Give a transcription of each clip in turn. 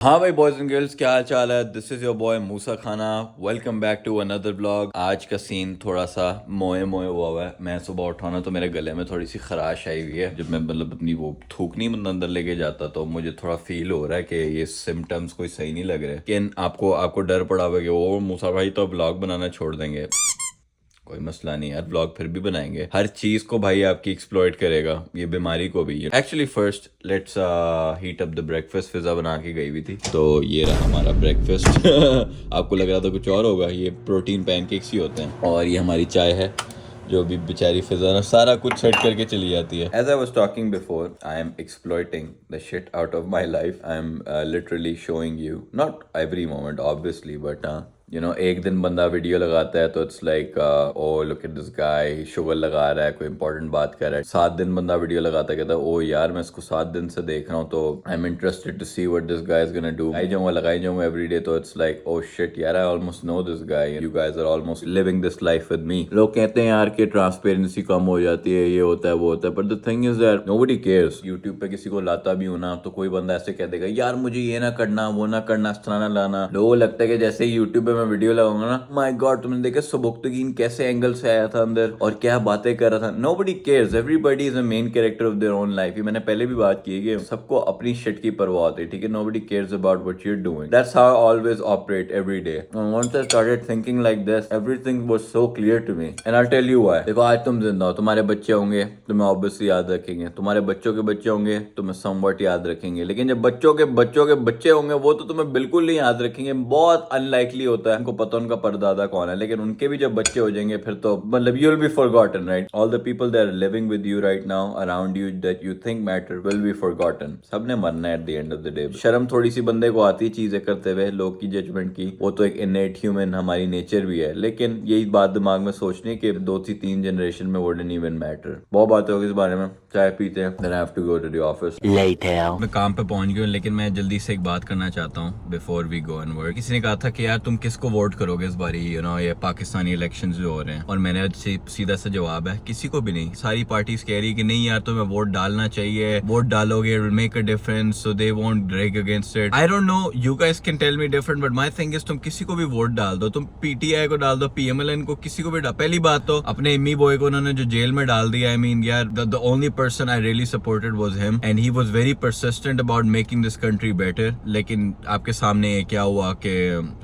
हाँ भाई boys and girls, क्या हाल चाल है। This is your boy Musa Khana. Welcome back to another blog. आज का सीन थोड़ा सा मोए मोए हुआ है। मैं सुबह उठा ना तो मेरे गले में थोड़ी सी खराश आई हुई है। जब मैं मतलब अपनी वो थूकनी अंदर लेके जाता तो मुझे थोड़ा फील हो रहा है कि ये सिम्टम्स कोई सही नहीं लग रहे। लेकिन आपको डर पड़ा हुआ कि वो मूसा भाई तो ब्लॉग बनाना छोड़ देंगे। कोई मसला नहीं यार, ब्लॉग फिर भी बनाएंगे। हर चीज को भाई आपकी एक्सप्लॉइट करेगा, ये बीमारी को भी। Actually first let's heat up the breakfast. Fiza बना के गई हुई थी तो ये रहा हमारा ब्रेकफास्ट। आपको लग रहा था कुछ और होगा, ये प्रोटीन पैनकेक्स ही होते हैं। और ये हमारी चाय है जो भी बेचारी फिजा ना सारा कुछ सेट करके चली जाती है। As I was talking before, I am exploiting the shit out of my life. I am literally showing you, not every moment obviously, but एक दिन बंदा वीडियो लगाता है तो it's like oh look at this guy, sugar लगा रहा है, कोई इंपॉर्टेंट बात कर रहा है। 7 दिन बंदा वीडियो लगाता है, कहता है ओ यार मैं इसको 7 दिन से देख रहा हूँ तो I am interested to see what this guy is gonna do. लगाई जाऊंगा एवरी डे तो इट्स लाइक ओ शिट यार, I almost know this guy, you guys are almost living this life with me. लोग कहते हैं यार कि transparency कम हो जाती है, ये होता है वो होता है, but the thing is that nobody cares. YouTube पे किसी को लाता भी हो ना तो कोई बंदा ऐसे कह देगा यार मुझे ये ना करना, वो ना करना, इस तरह ना लाना। लोगों को लगता है कि जैसे ही यूट्यूब पे मैं वीडियो लगाऊंगा ना, माय गॉड तुमने देखा सुबुक्तगीन कैसे एंगल से आया था अंदर और क्या बातें कर रहा था। Nobody cares, everybody is a main character of their own life. ये मैंने पहले भी बात की है कि सबको अपनी शिट की परवाह होती है, ठीक है। Nobody cares about what you are doing. That's how I always operate every day. Once I started thinking like this, everything was so clear to me and I tell you why. देखो आज तुम जिंदा हो, तुम्हारे बच्चे होंगे तुम्हें obviously याद रखेंगे, तुम्हारे बच्चों के बच्चे होंगे तुम्हें समवट याद रखेंगे, लेकिन जब बच्चों के बच्चों के बच्चे होंगे वो तो तुम्हें बिल्कुल नहीं याद रखेंगे। बहुत अनलाइकली होता है, उनको पता उनका परदादा कौन है, लेकिन उनके भी जब बच्चे हो जाएंगे फिर तो मतलब you will be forgotten, right. All the people that are living with you right now around you that you think matter will be forgotten. सबने मरना है at the end of the day. शर्म थोड़ी सी बंदे को आती है चीजें करते हुए, लोग की जजमेंट की, वो तो एक इनेट ह्यूमन हमारी नेचर भी है, लेकिन यही बात दिमाग में सोचनी कि 2 3 जनरेशन में वुडंट इवन मैटर। बहुत बातें होगी इस बारे में, चाय पीते हैं, then I have to go to the office later. मैं काम पे पहुंच गया हूं, लेकिन मैं जल्दी से एक बात करना चाहता हूं before we go and work. किसी ने कहा था कि यार तुम किसको वोट करोगे इस बारी, ये पाकिस्तानी इलेक्शंस जो हो रहे हैं, और मैंने सीधा सा जवाब है किसी को भी नहीं। सारी पार्टीज कह रही कि नहीं यार तुम्हें वोट डालना चाहिए, वोट डालोगे it will make a difference, so they won't drag against it. I don't know, you guys can tell me different, but my thing is तुम किसी को भी वोट डाल दो, तुम पीटीआई को डाल दो, पीएमएलएन को, किसी को भी डाल। पहली बात तो अपने इम्मी बॉय को उन्होंने जो जेल में डाल दिया, आई मीन यार the only person I really supported was him and he was very persistent about making this country better. लेकिन आपके सामने क्या हुआ कि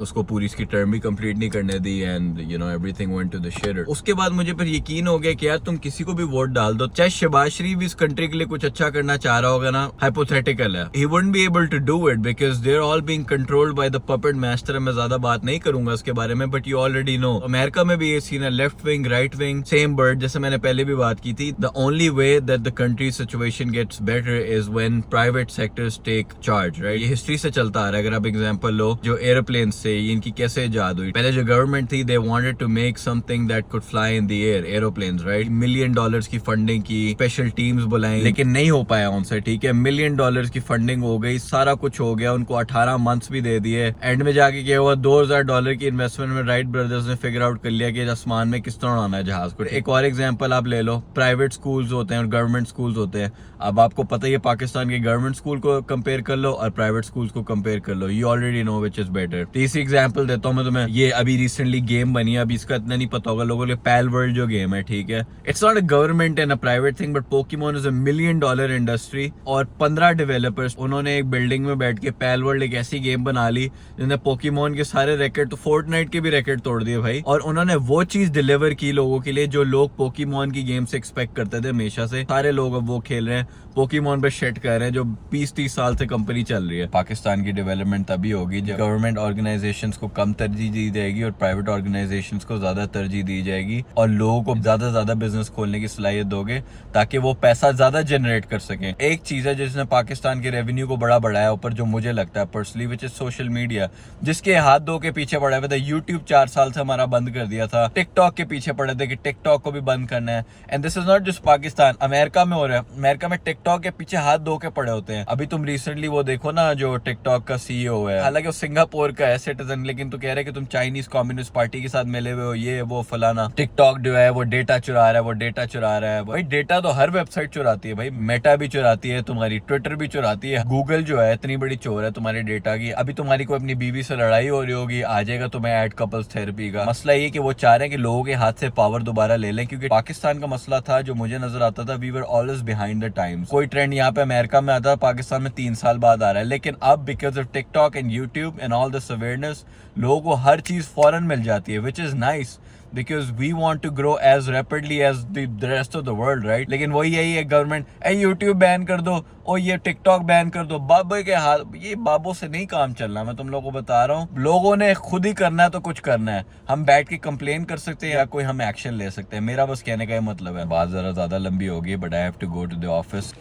उसको पूरी इसकी टर्म भी कंप्लीट नहीं करने दी and everything went to the shitter. उसके बाद मुझे फिर यकीन हो गया कि यार तुम किसी को भी वोट डाल दो, चाहे शहबाज शरीफ इस कंट्री के लिए कुछ अच्छा करना चाह रहा होगा ना, हाइपोथेटिकल है, he wouldn't be able to do it because they are all being controlled by the puppet master. मैं ज्यादा बात नहीं करूंगा उसके बारे में, but you already know America में भी ये सीन है, left wing right wing same bird, जैसे मैंने पहले भी बात की थी। The only way that the country situation gets better is when private sectors take charge, right. ये हिस्ट्री से चलता आ रहा है। अगर आप एग्जांपल लो, जो एरोप्लेन से इनकी कैसे इजाद हुई, पहले जो गवर्नमेंट थी they wanted to make something that could fly in the air, aeroplanes, right. $1 million की फंडिंग की, स्पेशल टीम्स बुलाई, लेकिन नहीं हो पाया उनसे, ठीक है। $1 मिलियन की फंडिंग हो गई, सारा कुछ हो गया, उनको 18 मंथ्स भी दे दिए। एंड में जाके क्या हुआ, $2000 की इन्वेस्टमेंट में राइट ब्रदर्स ने फिगर आउट कर लिया कि आसमान में किस तरह उड़ाना है जहाज को। एक और एग्जांपल आप ले लो, प्राइवेट स्कूल्स होते हैं और गवर्नमेंट स्कूल्स होते हैं। अब आपको पता ही है, पाकिस्तान के गवर्नमेंट स्कूल को कंपेयर कर लो और प्राइवेट स्कूल्स को कंपेयर कर लो, you already know which is better. तीसरी एग्जांपल देता हूं मैं तुम्हें, ये अभी रिसेंटली गेम बनी है, अभी इसका इतना नहीं पता होगा लोगों को, पैल वर्ल्ड जो गेम है, ठीक है। It's not a government and a private thing, but Pokemon is a $1 million industry. और 15 डेवलपर्स उन्होंने एक बिल्डिंग में बैठ के पैल वर्ल्ड एक ऐसी गेम बना ली जिन्होंने पोकेमॉन के सारे रिकॉर्ड, तो फोर्टनाइट के भी रिकॉर्ड तोड़ दिए भाई। और उन्होंने वो चीज डिलीवर की लोगों के लिए जो लोग पोकेमॉन की गेम से एक्सपेक्ट करते थे हमेशा से। सारे लोग अब वो खेल रहे हैं, पोकेमॉन पे शेट कर रहे हैं, जो 20-30 साल से कंपनी चल रही है। पाकिस्तान की डेवलपमेंट तभी होगी जब गवर्नमेंट ऑर्गेनाइजेशंस को कम तरजीह दी जाएगी और प्राइवेट ऑर्गेनाइजेशंस को ज्यादा तरजीह दी जाएगी, और लोगों को ज्यादा बिजनेस खोलने की सलाहियत दोगे ताकि वो पैसा ज्यादा जनरेट कर सकें। एक चीज है जिसने पाकिस्तान के रेवेन्यू को बड़ा बढ़ाया ऊपर, जो मुझे लगता है personally, which is social media, जिसके हाथ धो के पीछे पड़े हुए थे। यूट्यूब 4 साल से हमारा बंद कर दिया था, टिकटॉक के पीछे पड़े थे कि टिकटॉक को भी बंद करना है। And this is not just Pakistan, America में हो रहा है। अमेरिका में टिकटॉक टिकटॉक के पीछे हाथ धो के पड़े होते हैं। अभी तुम रिसेंटली वो देखो ना, जो टिकटॉक का सीईओ है, हालांकि वो सिंगापुर का है सिटीजन, लेकिन तू कह रहा है कि तुम चाइनीज कम्युनिस्ट पार्टी के साथ मिले हुए हो, ये वो फलाना। टिकटॉक जो है वो डेटा चुरा रहा है, वो डेटा चुरा रहा है। भाई डेटा तो हर वेबसाइट चुराती है भाई, मेटा भी चुराती है तुम्हारी, ट्विटर भी चुराती है, गूगल जो है इतनी बड़ी चोर है तुम्हारे डेटा की। अभी तुम्हारी कोई अपनी बीवी से लड़ाई हो रही होगी, आ जाएगा तुम्हें ऐड कपल्स थेरेपी का। मसला ये कि वो चाह रहे हैं कि लोगों के हाथ से पावर दोबारा ले लें, क्योंकि पाकिस्तान का मसला था जो मुझे नजर आता था, we were always behind the times. कोई ट्रेंड यहाँ पे अमेरिका में आता है, पाकिस्तान में 3 साल बाद आ रहा है, लेकिन अब because of TikTok and YouTube and all this awareness, लोगों को हर चीज फौरन मिल जाती है, which is nice because we want to grow as rapidly as the rest of the world, right? लेकिन वही यही है गवर्नमेंट, YouTube बैन कर दो और ये टिकटॉक बैन कर दो। बाबे के हाथ, ये बाबों से नहीं काम चलना, मैं तुम लोगों को बता रहा हूँ। लोगों ने खुद ही करना है तो कुछ करना है। हम बैठ के कंप्लेन कर सकते हैं या कोई हम एक्शन ले सकते हैं। मेरा बस कहने का ये मतलब है। बात जरा ज्यादा लंबी होगी, but I have to go to the office.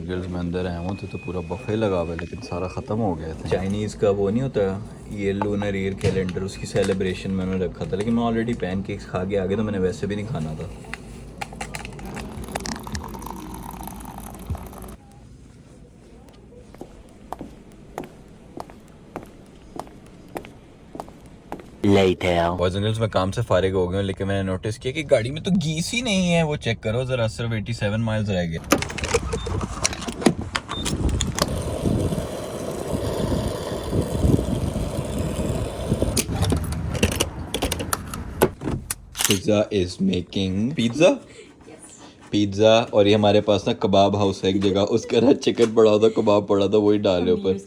Girls में अंदर आया हूँ तो पूरा बफे लगा हुआ है, लेकिन सारा ख़त्म हो गया था। चाइनीज़ का वो नहीं होता ये लूनर ईयर कैलेंडर, उसकी सेलिब्रेशन मैंने रखा था, लेकिन मैं ऑलरेडी पैनकेक्स खा के आ गया, तो मैंने वैसे भी नहीं खाना था। बॉयज एंड गर्ल्स, मैं काम से फारिग हो गया हूँ, लेकिन मैंने नोटिस किया कि गाड़ी में तो गीस ही नहीं है। वो चेक करो ज़रा, सिर्फ 87 माइल्स रह गए। Pizza is making pizza pizza. और ये हमारे पास ना कबाब हाउस है एक जगह, उसके ना चिकन पड़ा था, कबाब पड़ा था, वही डाले ऊपर।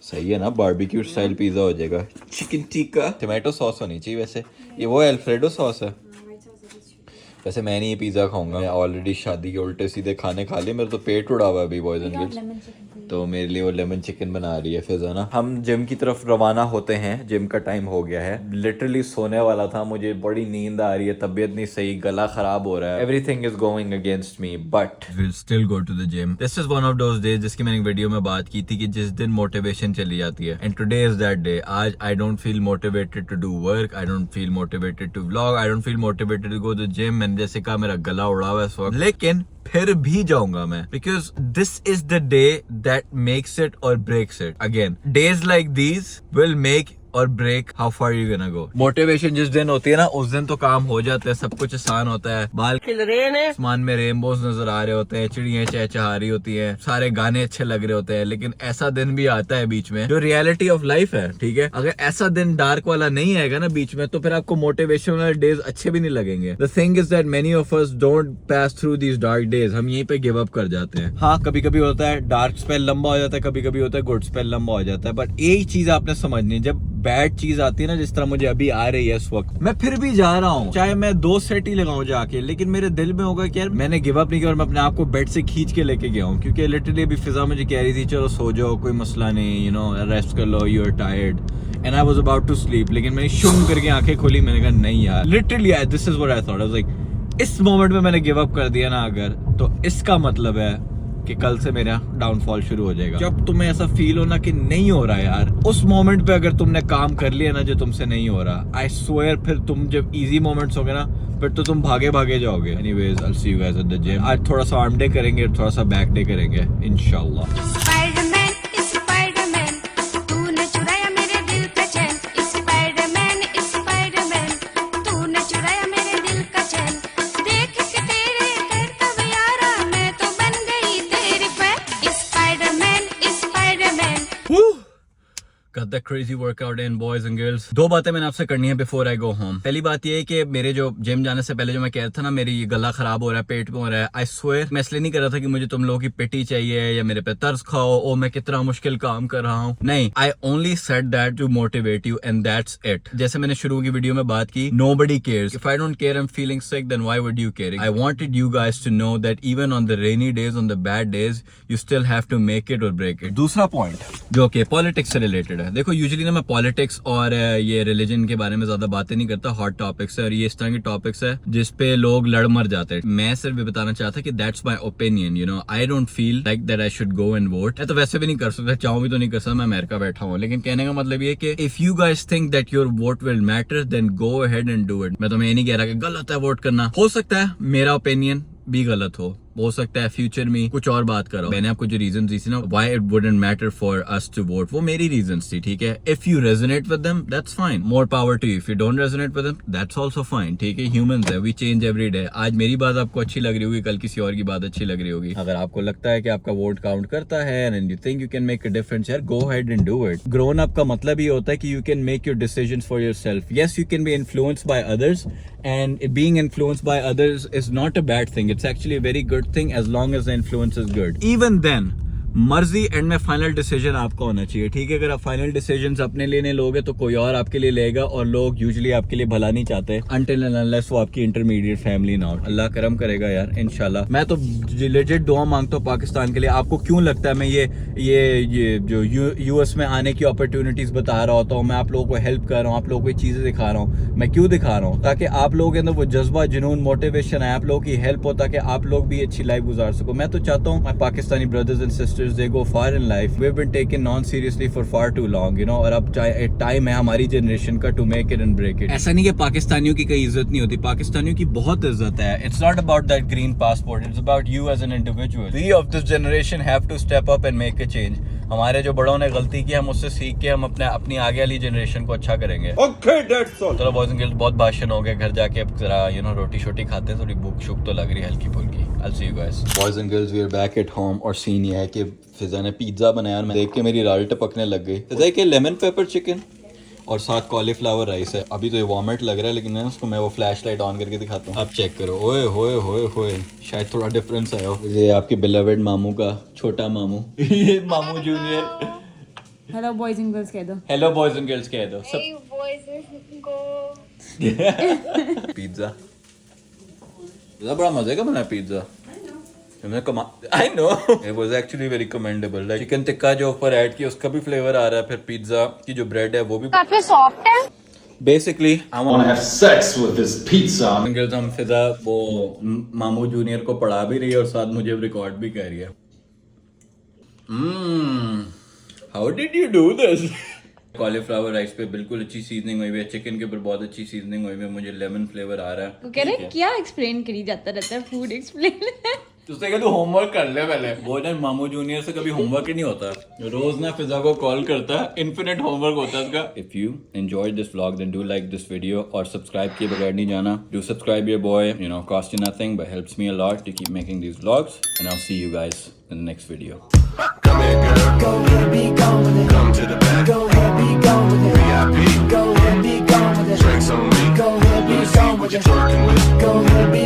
सही है ना, बारबेक्यू स्टाइल पिज़्ज़ा हो जाएगा। चिकन टिक्का, टमाटो सॉस होनी चाहिए वैसे। ये वो अल्फ्रेडो सॉस है। वैसे मैं नहीं ये पिज़्ज़ा खाऊंगा, मैं ऑलरेडी शादी के उल्टे सीधे खाने खा लिए, मेरा तो पेट उड़ा हुआ है अभी बॉयज एंड गर्ल्स। तो मेरे लिए वो लेमन चिकन बना रही है फिजा। हम जिम की तरफ रवाना होते हैं, जिम का टाइम हो गया है। लिटरली सोने वाला था, मुझे बड़ी नींद आ रही है, तबीयत नहीं सही, गला खराब हो रहा है, everything is going against me, but will still go to the gym. This is one of those days जिसकी मैंने एक वीडियो में बात की थी कि जिस दिन मोटिवेशन चली जाती है, and today is that day. आज I don't feel motivated to do work, I don't feel motivated to vlog, I don't feel motivated to go to gym. मैंने जैसे कहा मेरा गला उड़ा हुआ है इस वक्त, लेकिन फिर भी जाऊंगा मैं, because this is the day that makes it or breaks it. Again, days like these will make or break how far you gonna go. Motivation जिस दिन होती है ना, उस दिन तो काम हो जाता है, सब कुछ आसान होता है। बाल खिल रहे हैं, आसमान में रेनबोज नजर आ रहे होते हैं, चिड़ियां चहचहा रही होती हैं, सारे गाने अच्छे लग रहे होते हैं। लेकिन ऐसा दिन भी आता है बीच में जो रियलिटी ऑफ लाइफ है, ठीक है। अगर ऐसा दिन डार्क वाला नहीं आएगा ना बीच में, तो फिर आपको मोटिवेशन वाले डेज अच्छे भी नहीं लगेंगे। The thing is that many of us don't pass through these dark days. हम यहीं पे गिव अप कर जाते हैं। हाँ, कभी कभी होता है डार्क स्पेल लंबा हो जाता है, कभी कभी होता है गुड स्पेल लंबा हो जाता है, बट एक चीज आपने समझनी है, जब बैड चीज आती है ना, जिस तरह मुझे अभी आ रही है इस वक्त, मैं फिर भी जा रहा हूँ, चाहे मैं 2 सेट ही लगाऊं जाके, लेकिन मेरे दिल में होगा कि यार मैंने गिव अप नहीं किया और मैं अपने आप को बेड से खींच के लेके गया हूँ। क्योंकि लिटरली अभी फिजा मुझे कह रही थी चलो सो जाओ, कोई मसला नहीं, यू नो रेस्ट कर लो, you are tired, and I was about to sleep. लेकिन मैंने शुम करके आंखें खोली, मैंने कहा नहीं यार, literally this is what I thought. I was like, इस मोमेंट में मैंने गिव अप कर दिया ना अगर, तो इसका मतलब है कि कल से मेरा डाउनफॉल शुरू हो जाएगा। जब तुम्हें ऐसा फील हो ना कि नहीं हो रहा यार, उस मोमेंट पे अगर तुमने काम कर लिया ना जो तुमसे नहीं हो रहा, आई स्वेयर फिर तुम जब इजी मोमेंट्स होंगे ना, फिर तो तुम भागे भागे जाओगे। Anyways, I will see you guys at the gym. आज थोड़ा सा आर्म डे करेंगे, थोड़ा सा बैक डे करेंगे इंशाल्लाह। Got that crazy workout in, boys and girls. 2 बातें मैंने आपसे करनी है before I go home. पहली बात ये है कि मेरे जो जिम जाने से पहले जो मैं कह रहा था ना, मेरी गला खराब हो रहा है, पेट में हो रहा है, I swear मैं इसलिए नहीं कर रहा था कि मुझे तुम लोगों की पिटी चाहिए या मेरे पे तरस खाओ, ओ मैं कितना मुश्किल काम कर रहा हूँ। नहीं, I only said that to motivate you and that's it. जैसे मैंने शुरू की वीडियो में बात की, nobody cares. If I don't care, I'm feeling sick, then why would you care? I wanted you guys to know that even on the rainy days, on the bad days, you still have to make it or break it. दूसरा point जो कि politics से related है, है। देखो usually ना मैं politics और ये रिलीजन के बारे में ज्यादा बातें नहीं करता, हॉट टॉपिक्स है और ये इस तरह के टॉपिक्स है जिस पे लोग लड़ मर जाते हैं। मैं सिर्फ ये बताना चाहता कि that's my opinion, you know, I don't feel like that I should go and vote. मैं तो वैसे भी नहीं कर सकता, चाहूँ भी तो नहीं कर सकता, मैं अमेरिका बैठा हूँ। लेकिन कहने का मतलब ये कि if you guys think that your vote will matter then go ahead and do it. मैं तुम्हें ये नहीं कह रहा कि गलत है वोट करना, हो सकता है मेरा ओपिनियन भी गलत हो सकता है फ्यूचर में कुछ और बात करो। मैंने आपको जो रीजन दी थी ना why it wouldn't matter for us to vote, वो मेरी रीजंस थी, ठीक है। If you resonate with them that's fine, more power to you. If you don't resonate with them that's also fine, ठीक है। ह्यूमंस है, वी चेंज एवरी डे। आज मेरी बात आपको अच्छी लग रही होगी, कल किसी और की बात अच्छी लग रही होगी। अगर आपको लगता है कि आपका वोट काउंट करता है and you think you can make a difference, यार go ahead and do it. Grown up का मतलब ये होता है कि you can make your decisions for yourself. Yes, you can be influenced by others and being influenced by others is not a bad thing. It's actually a very good thing as long as the influence is good. Even then, मर्जी and में final decision आपका होना चाहिए, ठीक है। अगर आप final decision अपने लिए लोगे तो कोई और आपके लिए लेगा, और लोग यूजुअली आपके लिए भला नहीं चाहते until and unless वो आपकी इंटरमीडिएट फैमिली ना हो। अल्लाह करम करेगा यार इंशाल्लाह। मैं तो लेजिट दुआ मांगता हूँ पाकिस्तान के लिए। आपको क्यों लगता है मैं ये जो यूएस में आने की अपॉर्चुनिटीज बता रहा होता हूँ, मैं आप लोगों को हेल्प कर रहा हूँ, आप लोगों को चीजें दिखा रहा हूँ। मैं क्यों दिखा रहा हूँ? ताकि आप लोगों के अंदर वो जज्बा, जुनून, मोटिवेशन है, आप लोगों की हेल्प हो, ताकि आप लोग भी अच्छी लाइफ गुजार सको। मैं तो चाहता हूँ Pakistani brothers and sisters they go far in life. We've been taken non-seriously for far too long, you know, और अब टाइम है हमारी जनरेशन का to make it and break it. ऐसा नहीं कि पाकिस्तानियों की कोई इज्जत नहीं होती, पाकिस्तानियों की बहुत इज्जत है। It's not about that green passport, it's about you as an individual. We of this generation have to step up and make a change. हमारे जो बड़ों ने गलती की, हम उससे सीख के हम अपनी आगे वाली जनरेशन को अच्छा करेंगे। Okay, that's all. चलो बॉयज एंड गर्ल्स, बहुत भाषण हो गया, घर जाके अब जरा रोटी शोटी खाते हैं, थोड़ी भूख शुक तो लग रही है हल्की फुल्की। I'll see you guys. Boys and girls, we are back at home। और सीन ये है कि फिजा ने पिज्जा बनाया और मैं देख के मेरी राल टपकने लग गई। फिजा के लेमन पेपर चिकन और साथ कॉलीफ्लावर राइस है। अभी तो ये वॉमिट लग रहा है, लेकिन उसको मैं वो फ्लैश लाइट ऑन करके दिखाता हूँ। आप चेक करो, ओए होए होए होए, शायद थोड़ा डिफरेंस आया हो। ये आपके बिलवेड मामू का छोटा मामू ये मामू junior. Hello boys and girls कह दो। हेलो बॉयज एंड गर्ल्स कह दो सब। पिज्जा बड़ा मजे का बना pizza. I know it was actually very commendable. Like chicken tikka जो ऊपर ऐड किया उसका भी फ्लेवर आ रहा है, फिर पिज्जा की जो ब्रेड है वो भी काफी सॉफ्ट है। Basically, I want to have sex with this pizza. हम फिजा वो मामू जूनियर को पढ़ा भी रही है और साथ मुझे रिकॉर्ड भी कर रही है। How did you do this? Cauliflower rice पे बिल्कुल अच्छी सीजनिंग हुई है, चिकन के ऊपर बहुत अच्छी सीजनिंग हुई है, मुझे लेमन फ्लेवर आ रहा है। वो कह रहे क्या एक्सप्लेन करी जाता रहता है, फूड एक्सप्लेन। उसने कहा तू होमवर्क कर ले पहले। वो ना मामू जूनियर से कभी होमवर्क ही नहीं होता, रोज ना फिजा को कॉल करता है, इन्फिनिट होमवर्क होता है उसका। If you enjoyed this vlog then do like this video, और सब्सक्राइब किए बगैर नहीं जाना। Do subscribe your boy, you know, cost you nothing but helps me a lot to keep making these vlogs, and I will see you guys in the next video. Come here, girl. Go ahead, be gone with it. Come to the back. Go ahead, be gone with it. VIP. Go ahead, be gone with it. Drinks on me. Go ahead, be gone with it. Let me see what you're twerking with. Go ahead, be